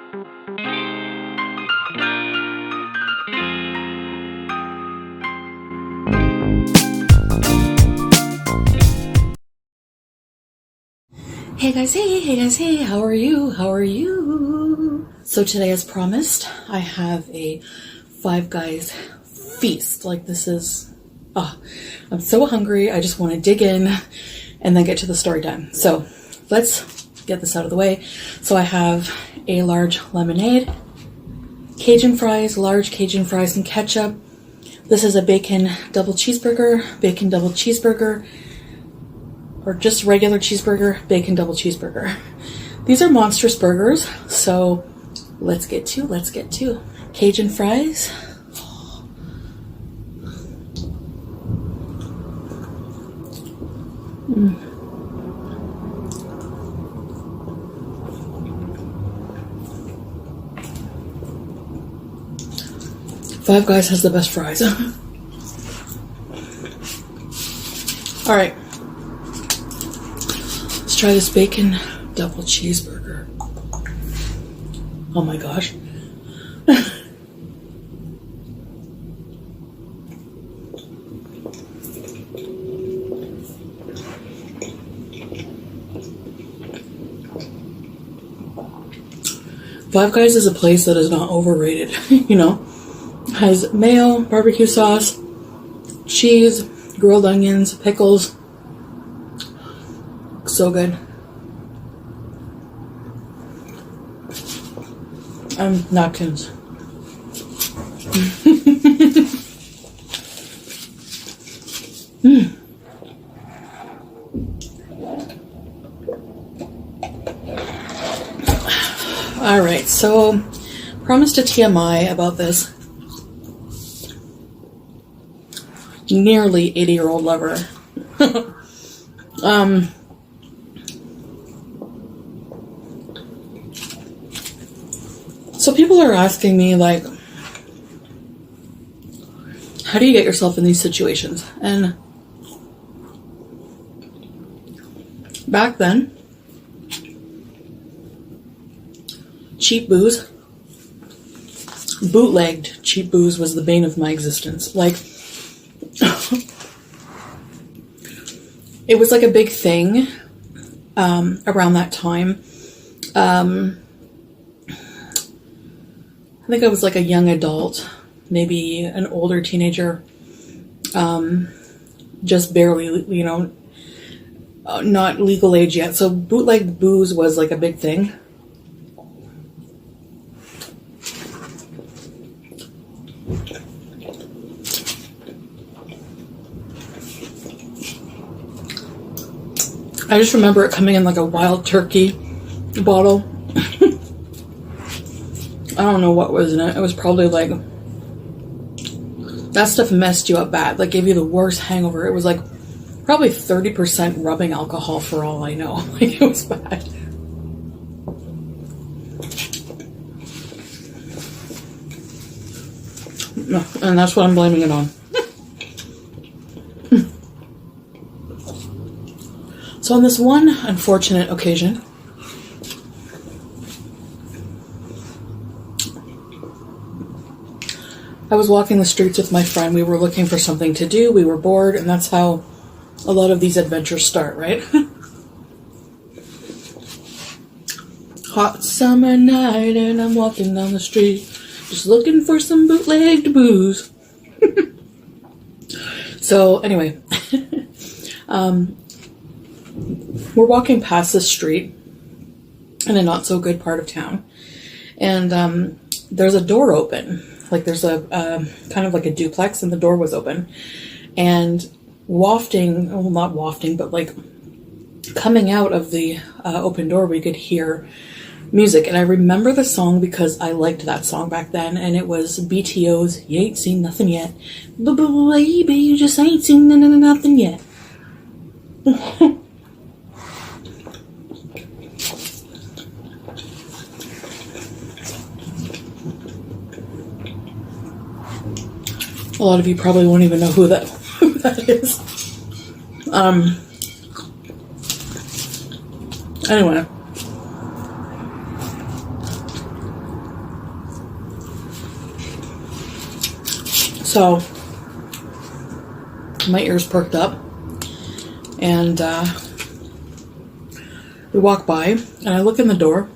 Hey guys, hey, how are you? So today, as promised, I have a Five Guys feast. Like, this is, I'm so hungry. I just want to dig in and then get to the story time. So let's get this out of the way. So I have a large lemonade, Cajun fries, large Cajun fries and ketchup. This is a bacon double cheeseburger, or just regular cheeseburger, bacon double cheeseburger. These are monstrous burgers, so let's get to Cajun fries. Five Guys has the best fries. All right. Let's try this bacon double cheeseburger. Oh my gosh. Five Guys is a place that is not overrated, you know. Has mayo, barbecue sauce, cheese, grilled onions, pickles. So good. Napkins. All right, so promised a TMI about this nearly 80-year-old lover. So people are asking me, like, how do you get yourself in these situations? And back then, cheap booze, bootlegged cheap booze was the bane of my existence. Like, it was like a big thing around that time. I think I was like a young adult, maybe an older teenager, just barely, you know, not legal age yet. So bootleg booze was like a big thing. I just remember it coming in like a Wild Turkey bottle. I don't know what was in it. It was probably like, that stuff messed you up bad. Like, gave you the worst hangover. It was like probably 30% rubbing alcohol for all I know. Like, it was bad. And that's what I'm blaming it on. So on this one unfortunate occasion, I was walking the streets with my friend. We were looking for something to do. We were bored, and that's how a lot of these adventures start, right? Hot summer night, and I'm walking down the street, just looking for some bootlegged booze. So anyway, we're walking past this street in a not so good part of town, and there's a door open. Like, there's a kind of like a duplex, and the door was open, and wafting, well, not wafting, but like coming out of the open door, we could hear music. And I remember the song because I liked that song back then, and it was BTO's "You Ain't Seen Nothing Yet." Baby, you just ain't seen nothing yet. A lot of you probably won't even know who that is. Anyway. So my ears perked up, and we walk by, and I look in the door.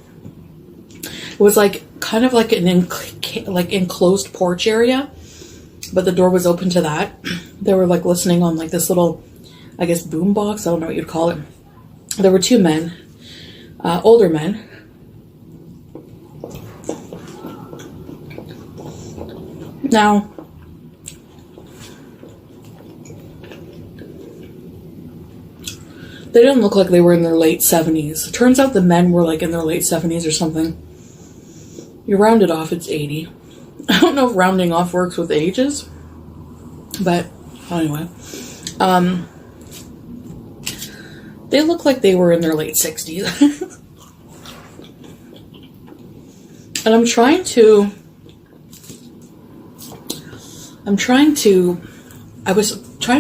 It was like kind of like an enclosed porch area, but the door was open to that. They were like listening on like this little, I guess, boom box. I don't know what you'd call it. There were two men, older men. Now, they didn't look like they were in their late 70s. It turns out the men were like in their late 70s or something. You round it off, it's 80. I don't know if rounding off works with ages, but anyway. They look like they were in their late 60s. And I was trying to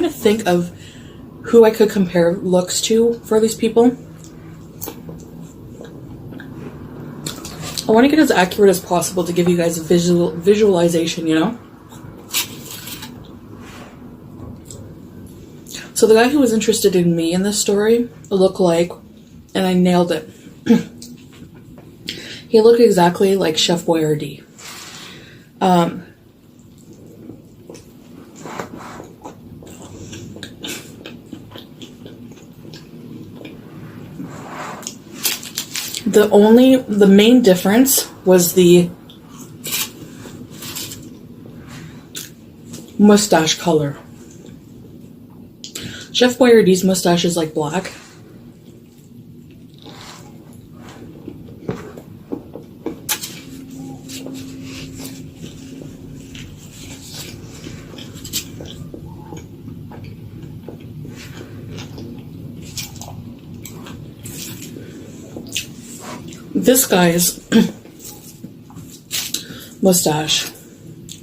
think of who I could compare looks to for these people. I want to get as accurate as possible to give you guys a visualization, you know? So the guy who was interested in me in this story looked like, and I nailed it, he looked exactly like Chef Boyardee. The main difference was the mustache color. Chef Boyardee's mustache is like black. This guy's mustache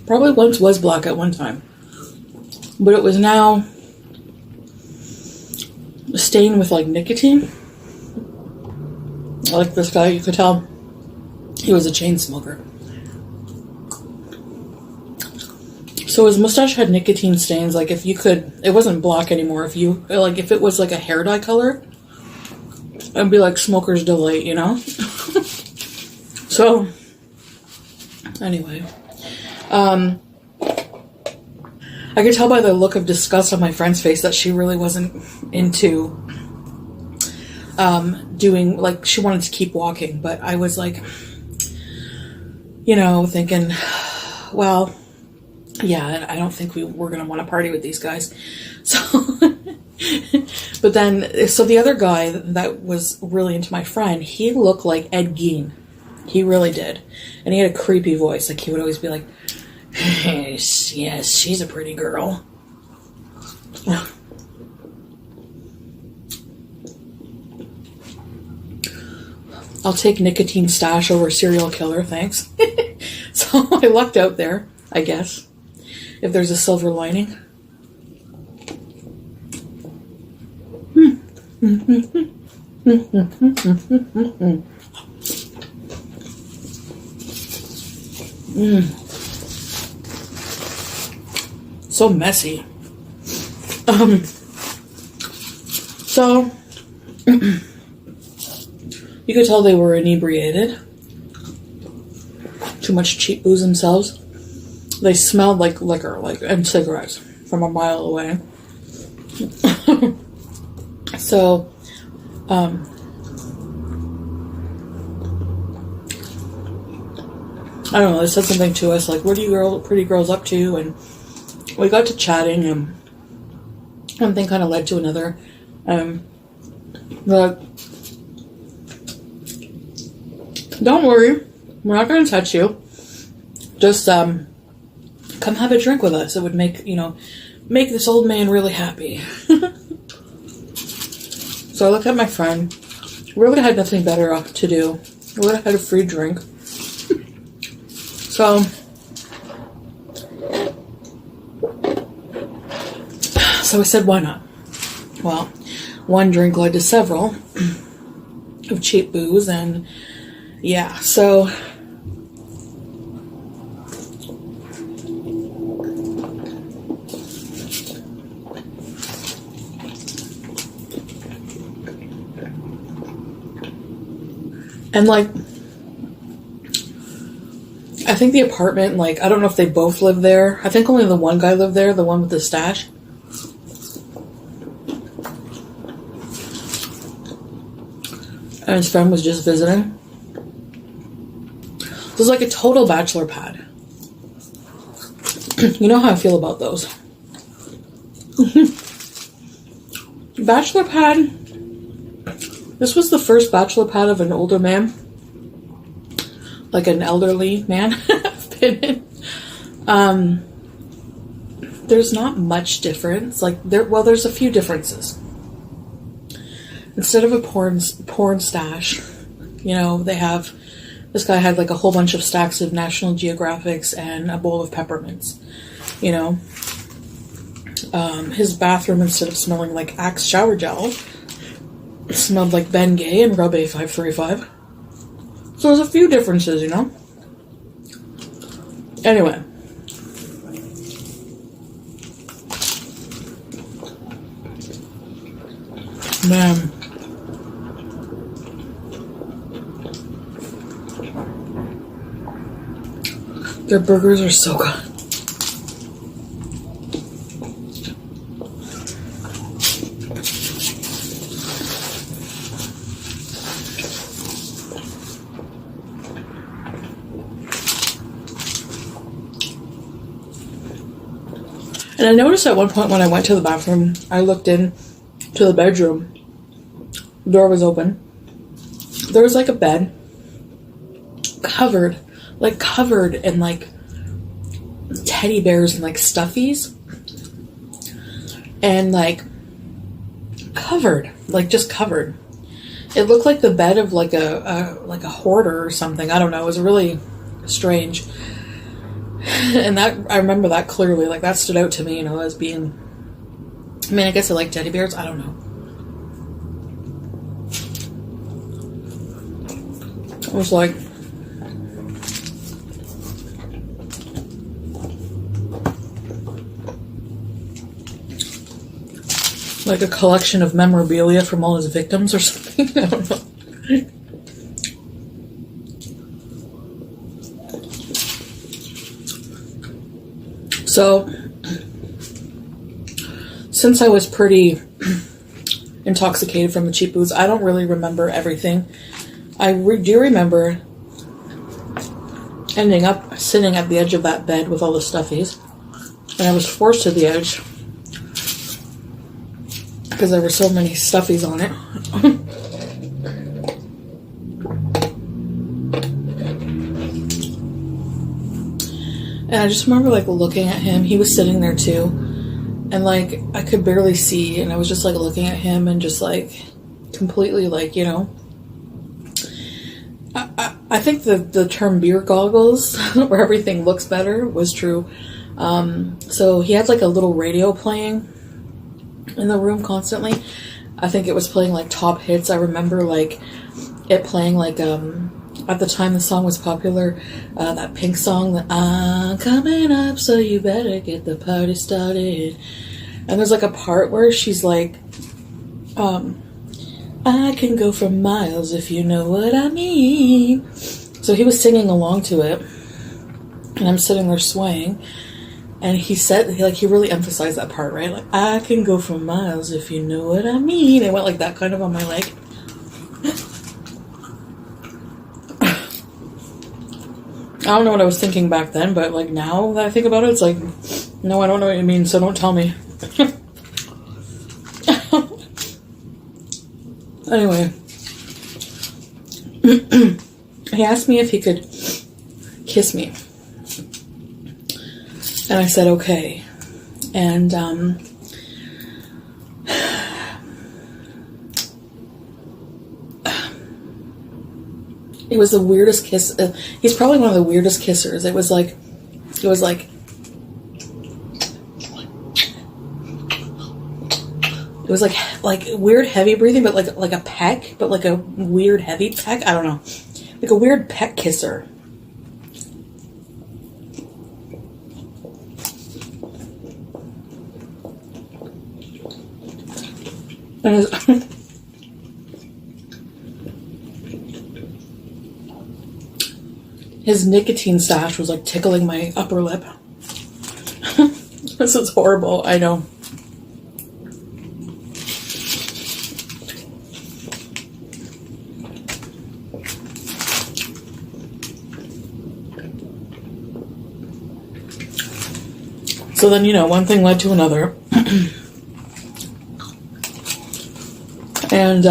probably once was black at one time, but it was now stained with like nicotine. Like this guy, you could tell he was a chain smoker. So his mustache had nicotine stains. Like if you could, it wasn't black anymore. If it was like a hair dye color, it'd be like smoker's delight, you know? So, anyway, I could tell by the look of disgust on my friend's face that she really wasn't into doing, like, she wanted to keep walking, but I was like, you know, thinking, well, yeah, I don't think we're going to want to party with these guys. So, but then, so the other guy that was really into my friend, he looked like Ed Gein. He really did. And he had a creepy voice. Like, he would always be like, yes, she's a pretty girl. I'll take nicotine stash over serial killer, thanks. So I lucked out there, I guess. If there's a silver lining. So messy. So you could tell they were inebriated. Too much cheap booze themselves. They smelled like liquor, and cigarettes from a mile away. So, I don't know, they said something to us like, what are you pretty girls up to? And we got to chatting, and one thing kind of led to another. But don't worry, we're not going to touch you. Just come have a drink with us. It would make this old man really happy. So I looked at my friend. Really had nothing better to do. We would have had a free drink. So I said, why not? Well, one drink led to several of cheap booze, and yeah, so And like, I think the apartment, like, I don't know if they both live there. I think only the one guy lived there, the one with the stash. And his friend was just visiting. It was like a total bachelor pad. You know how I feel about those. Bachelor pad. This was the first bachelor pad of an older man. Like an elderly man. I've been in. There's not much difference. Like, there's a few differences. Instead of a porn stash, you know, this guy had like a whole bunch of stacks of National Geographics and a bowl of peppermints, you know. His bathroom, instead of smelling like Axe shower gel, smelled like Ben Gay and Rub A535. So there's a few differences, you know. Anyway. Man. Their burgers are so good. And I noticed at one point when I went to the bathroom, I looked in to the bedroom. The door was open. There was like a bed covered in like teddy bears and like stuffies, and like covered. It looked like the bed of like a hoarder or something. I don't know. It was really strange. And that, I remember that clearly. Like, that stood out to me, you know, as being, I mean, I guess I like teddy bears. I don't know. It was like, a collection of memorabilia from all his victims or something. I don't know. So, since I was pretty intoxicated from the cheap booze, I don't really remember everything. I do remember ending up sitting at the edge of that bed with all the stuffies, and I was forced to the edge because there were so many stuffies on it. And I just remember, like, looking at him. He was sitting there, too. And, like, I could barely see. And I was just, like, looking at him and just, like, completely, like, you know. I think the term beer goggles, where everything looks better, was true. So he had, like, a little radio playing in the room constantly. I think it was playing, like, top hits. I remember, like, it playing, like, at the time the song was popular, that Pink song, that I'm coming up, so you better get the party started. And there's like a part where she's like, I can go for miles if you know what I mean. So he was singing along to it, and I'm sitting there swaying, and he really emphasized that part, right? Like, I can go for miles if you know what I mean. It went like that kind of on my leg. I don't know what I was thinking back then, but like now that I think about it, it's like, no, I don't know what you mean, so don't tell me. Anyway, he asked me if he could kiss me, and I said okay, and it was the weirdest kiss. He's probably one of the weirdest kissers. It was like weird heavy breathing, but like a peck, but like a weird heavy peck. I don't know, like a weird peck kisser. And His nicotine stash was like tickling my upper lip. This is horrible, I know. So then, you know, one thing led to another. And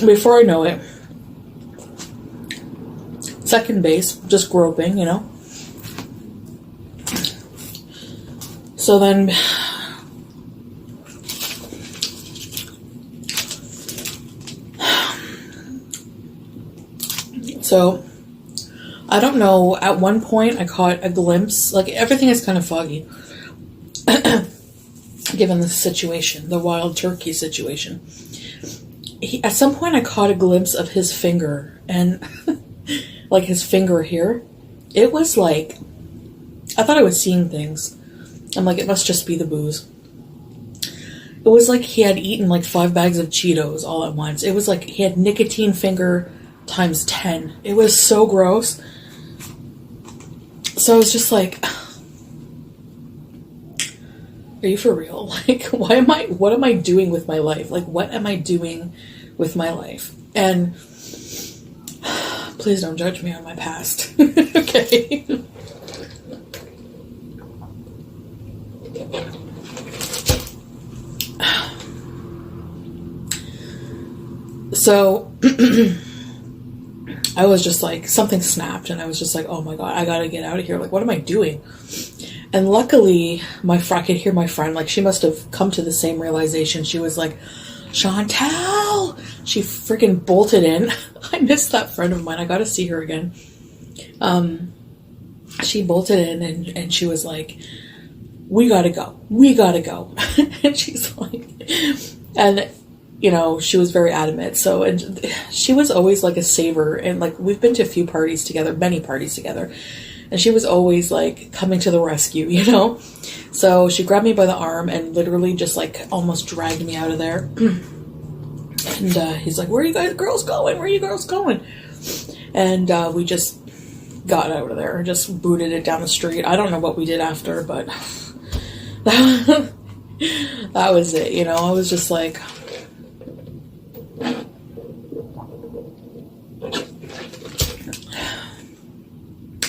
before I know it, second base, just groping, you know. So then, so I don't know, at one point I caught a glimpse, like everything is kind of foggy, given the situation, the wild turkey situation. At some point I caught a glimpse of his finger, and like his finger here, it was like, I thought I was seeing things. I'm like, it must just be the booze. It was like he had eaten like 5 bags of Cheetos all at once. It was like he had nicotine finger times 10. It was so gross. So I was just like, are you for real? Like, what am I doing with my life? Like, what am I doing with my life? And please don't judge me on my past. Okay. So I was just like, something snapped, and I was just like, oh my God, I gotta get out of here. Like, what am I doing? And luckily, I could hear my friend, like, she must have come to the same realization. She was like, Chantal! She freaking bolted in. I missed that friend of mine. I gotta see her again. She bolted in, and she was like, we gotta go. We gotta go. And she's like, and, you know, she was very adamant. So, and she was always like a saver. And like, we've been to a few parties together, many parties together. And she was always like coming to the rescue, you know? So she grabbed me by the arm and literally just like almost dragged me out of there. And he's like, where are you guys girls going? Where are you girls going? And we just got out of there and just booted it down the street. I don't know what we did after, but that was it, you know? I was just like,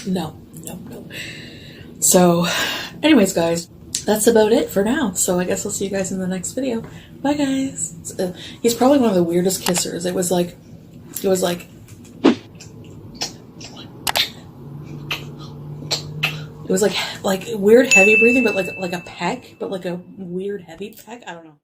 no. So, anyways, guys, that's about it for now. So I guess I'll see you guys in the next video. Bye, guys. He's probably one of the weirdest kissers. It was like weird heavy breathing, but like a peck, but like a weird heavy peck. I don't know.